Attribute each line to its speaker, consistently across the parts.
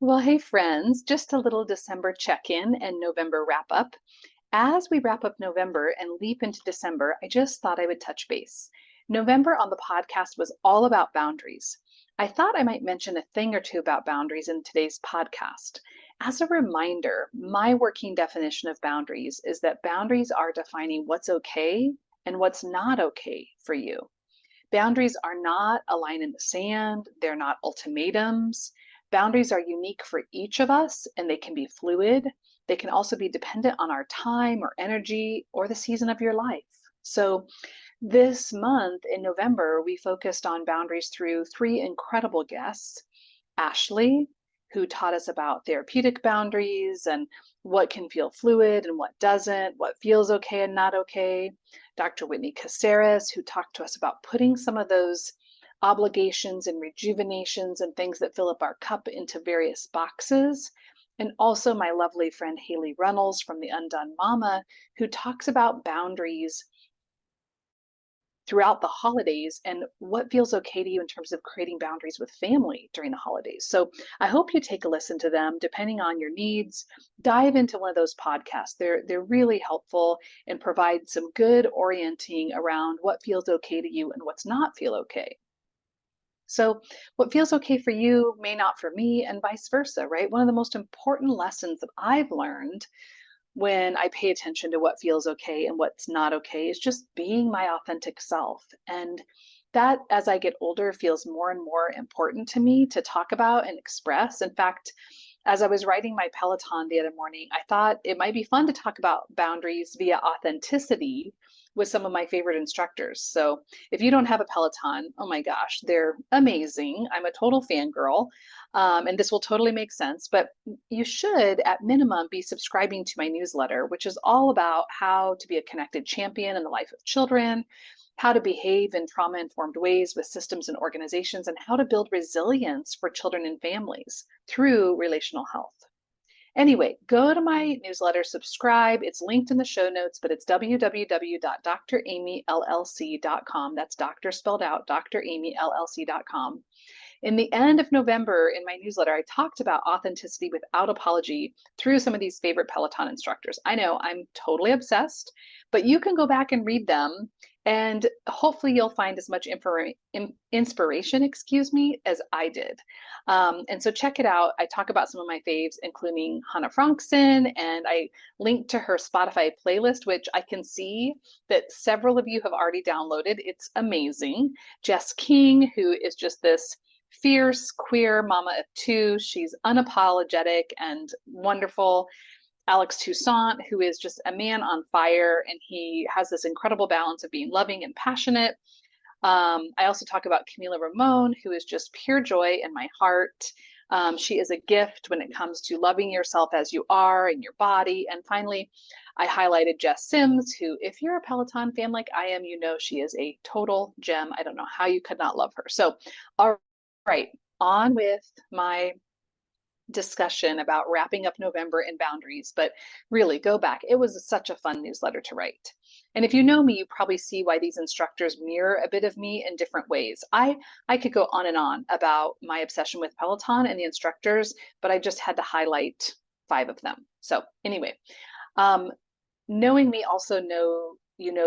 Speaker 1: Well, hey, friends, just a little December check in and November wrap up. As we wrap up November and leap into December, I just thought I would touch base. November on the podcast was all about boundaries. I thought I might mention a thing or two about boundaries in today's podcast. As a reminder, my working definition of boundaries is that boundaries are defining what's okay and what's not okay for you. Boundaries are not a line in the sand, they're not ultimatums. Boundaries are unique for each of us and they can be fluid. They can also be dependent on our time or energy or the season of your life. So, this month in November, we focused on boundaries through three incredible guests. Ashley, who taught us about therapeutic boundaries and what can feel fluid and what doesn't, what feels okay and not okay. Dr. Whitney Caceres, who talked to us about putting some of those obligations and rejuvenations and things that fill up our cup into various boxes. And also my lovely friend Haley Runnels from The Undone Mama, who talks about boundaries throughout the holidays and what feels okay to you in terms of creating boundaries with family during the holidays. So I hope you take a listen to them depending on your needs. Dive into one of those podcasts. They're really helpful and provide some good orienting around what feels okay to you and what's not feel okay. So, what feels okay for you may not for me, and vice versa, right? One of the most important lessons that I've learned when I pay attention to what feels okay and what's not okay is just being my authentic self. And that, as I get older, feels more and more important to me to talk about and express. In fact, as I was writing my Peloton the other morning, I thought it might be fun to talk about boundaries via authenticity with some of my favorite instructors. So if you don't have a Peloton, oh my gosh, they're amazing. I'm a total fangirl. And this will totally make sense, but you should, at minimum, be subscribing to my newsletter, which is all about how to be a connected champion in the life of children, how to behave in trauma informed ways with systems and organizations, and how to build resilience for children and families through relational health. Anyway, go to my newsletter, subscribe. It's linked in the show notes, but it's www.dramyllc.com. That's doctor spelled out, dramyllc.com. In the end of November, in my newsletter, I talked about authenticity without apology through some of these favorite Peloton instructors. I know I'm totally obsessed, but you can go back and read them, and hopefully you'll find as much inspiration, as I did. And so check it out. I talk about some of my faves, including Hannah Frankson, and I link to her Spotify playlist, which I can see that several of you have already downloaded. It's amazing. Jess King, who is just this fierce queer mama of two. She's unapologetic and wonderful. Alex Toussaint, who is just a man on fire, and he has this incredible balance of being loving and passionate. I also talk about Camila Ramon, who is just pure joy in my heart. She is a gift when it comes to loving yourself as you are in your body. And finally, I highlighted Jess Sims, who, if you're a Peloton fan like I am, you know she is a total gem. I don't know how you could not love her. So, all right, on with my discussion about wrapping up November and boundaries, but really go back. It was such a fun newsletter to write. And if you know me, you probably see why these instructors mirror a bit of me in different ways. I could go on and on about my obsession with Peloton and the instructors, but I just had to highlight five of them. So anyway, knowing me also know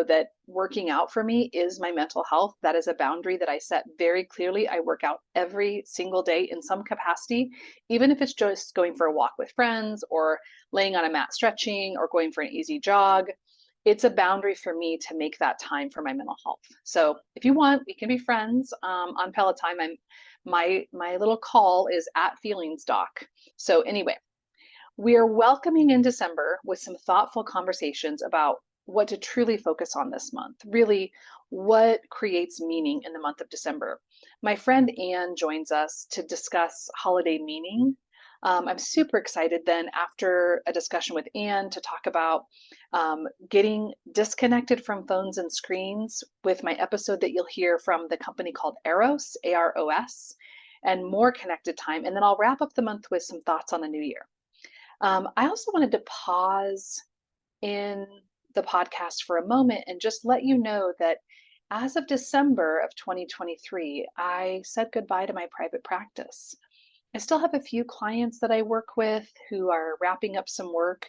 Speaker 1: that working out for me is my mental health. That is a boundary that I set very clearly. I work out every single day in some capacity, even if it's just going for a walk with friends or laying on a mat stretching or going for an easy jog. It's a boundary for me to make that time for my mental health. So if you want, we can be friends on Peloton. My little call is at Feelings Doc. So anyway, we are welcoming in December with some thoughtful conversations about what to truly focus on this month, really what creates meaning in the month of December. My friend Anne joins us to discuss holiday meaning. I'm super excited then after a discussion with Anne to talk about getting disconnected from phones and screens with my episode that you'll hear from the company called Aros, AROS, and more connected time. And then I'll wrap up the month with some thoughts on the new year. I also wanted to pause in the podcast for a moment and just let you know that as of December of 2023, I said goodbye to my private practice. I still have a few clients that I work with who are wrapping up some work,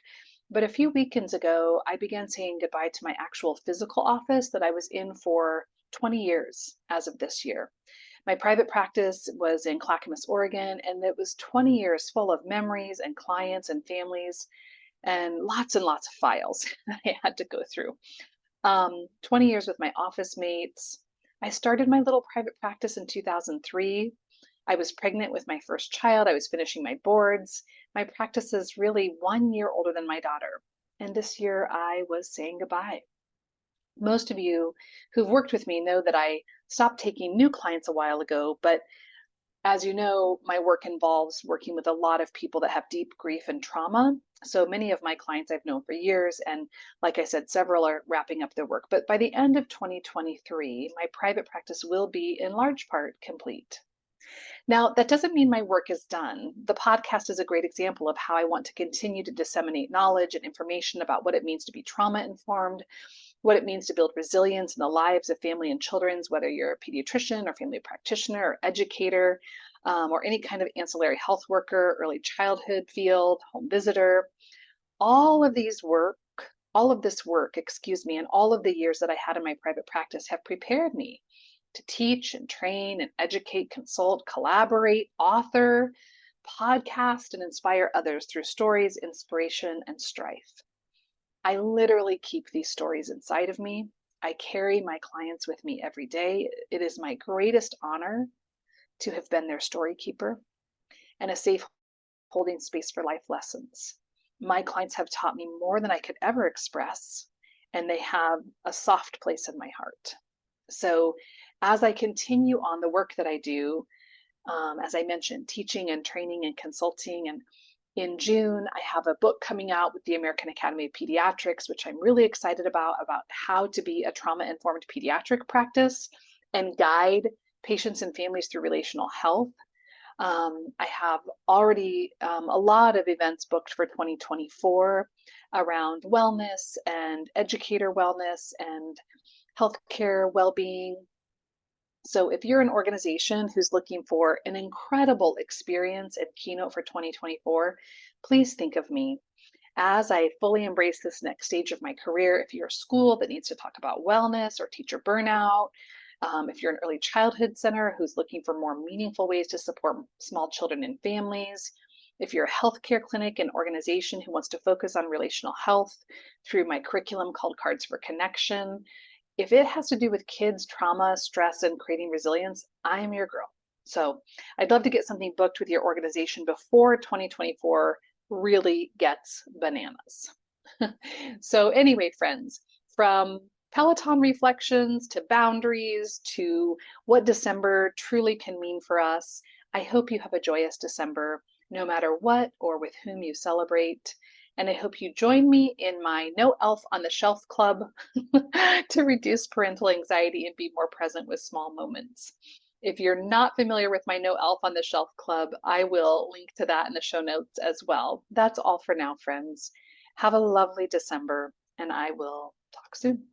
Speaker 1: but a few weekends ago, I began saying goodbye to my actual physical office that I was in for 20 years as of this year. My private practice was in Clackamas, Oregon, and it was 20 years full of memories and clients and families and lots of files that I had to go through. 20 years with my office mates. I started my little private practice in 2003. I was pregnant with my first child. I was finishing my boards. My practice is really 1 year older than my daughter. And this year I was saying goodbye. Most of you who've worked with me know that I stopped taking new clients a while ago, but as you know, my work involves working with a lot of people that have deep grief and trauma. So many of my clients I've known for years. And like I said, several are wrapping up their work. But by the end of 2023, my private practice will be in large part complete. Now, that doesn't mean my work is done. The podcast is a great example of how I want to continue to disseminate knowledge and information about what it means to be trauma informed, what it means to build resilience in the lives of family and children's, whether you're a pediatrician or family practitioner or educator, or any kind of ancillary health worker, early childhood field, home visitor. All of these work, all of this work, excuse me, and all of the years that I had in my private practice have prepared me to teach and train and educate, consult, collaborate, author, podcast, and inspire others through stories, inspiration, and strife. I literally keep these stories inside of me. I carry my clients with me every day. It is my greatest honor to have been their story keeper and a safe holding space for life lessons. My clients have taught me more than I could ever express, and they have a soft place in my heart. So, as I continue on the work that I do, as I mentioned, teaching and training and consulting, and in June, I have a book coming out with the American Academy of Pediatrics, which I'm really excited about how to be a trauma-informed pediatric practice and guide patients and families through relational health. I have already a lot of events booked for 2024 around wellness and educator wellness and healthcare well-being. So if you're an organization who's looking for an incredible experience at Keynote for 2024, please think of me. As I fully embrace this next stage of my career, if you're a school that needs to talk about wellness or teacher burnout, if you're an early childhood center who's looking for more meaningful ways to support small children and families, if you're a healthcare clinic and organization who wants to focus on relational health through my curriculum called Cards for Connection, if it has to do with kids, trauma, stress, and creating resilience, I am your girl. So I'd love to get something booked with your organization before 2024 really gets bananas. So anyway, friends, from Peloton reflections to boundaries to what December truly can mean for us, I hope you have a joyous December, no matter what or with whom you celebrate. And I hope you join me in my No Elf on the Shelf Club to reduce parental anxiety and be more present with small moments. If you're not familiar with my No Elf on the Shelf Club, I will link to that in the show notes as well. That's all for now, friends. Have a lovely December, and I will talk soon.